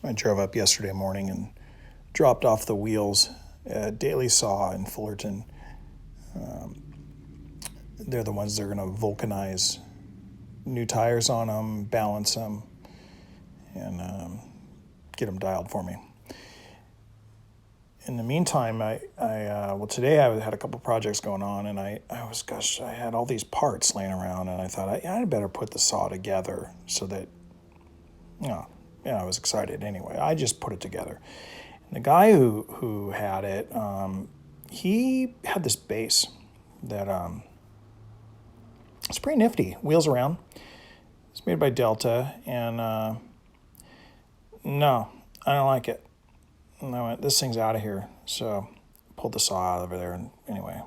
I drove up yesterday morning and dropped off the wheels at Daily Saw in Fullerton. They're the ones that are going to vulcanize new tires on them, balance them, and get them dialed for me. In the meantime, today I had a couple projects going on, and I had all these parts laying around, and I thought I'd better put the saw together so that, I was excited anyway. I just put it together. And the guy who had it, he had this base that it's pretty nifty. Wheels around. It's made by Delta, and no, I don't like it. And I went, this thing's out of here. So pulled the saw out of there and anyway,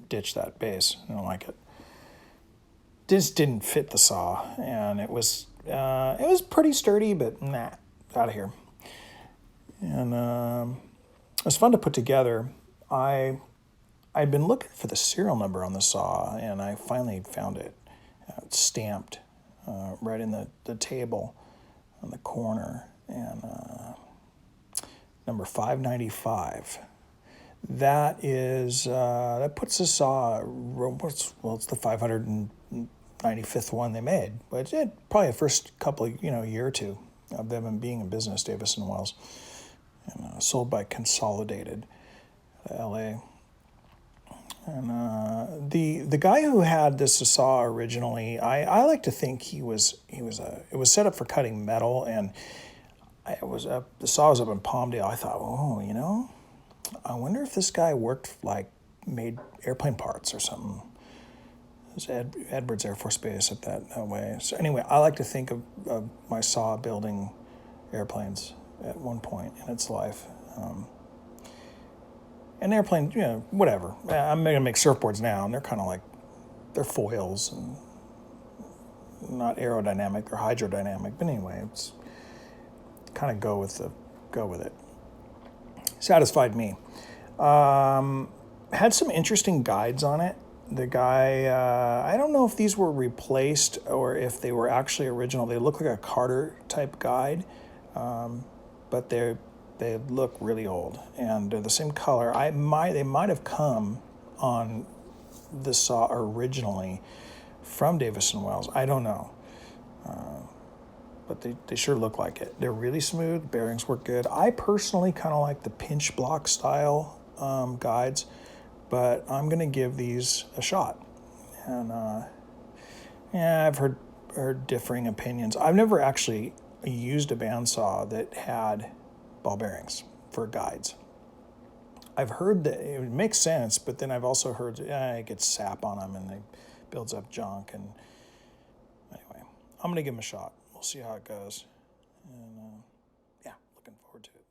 ditched that base. I don't like it. This didn't fit the saw, and it was pretty sturdy, but nah, out of here. And it was fun to put together. I'd been looking for the serial number on the saw, and I finally found it. It's stamped right in the table on the corner, and number 595. That is that puts the saw. It's the 595th one they made, but it probably the first couple of, year or two of them being in business, Davis and Wells, and sold by Consolidated, L.A. And the guy who had this saw originally, I like to think it was set up for cutting metal, and the saw was up in Palmdale. I thought, I wonder if this guy made airplane parts or something. It was Edwards Air Force Base at that way. So anyway, I like to think of my saw building airplanes at one point in its life. And airplane, whatever. I'm going to make surfboards now, and they're kind of they're foils and not aerodynamic, they're hydrodynamic. But anyway, it's kind of go with it. Satisfied me. Had some interesting guides on it. The guy, I don't know if these were replaced or if they were actually original. They look like a Carter type guide, but they look really old, and they're the same color. They might have come on the saw originally from Davis and Wells. I don't know. But they sure look like it. They're really smooth. Bearings work good. I personally kind of like the pinch block style guides, but I'm going to give these a shot. And I've heard differing opinions. I've never actually used a bandsaw that had ball bearings for guides. I've heard that it makes sense, but then I've also heard it gets sap on them and it builds up junk. And anyway, I'm going to give them a shot. We'll see how it goes. And looking forward to it.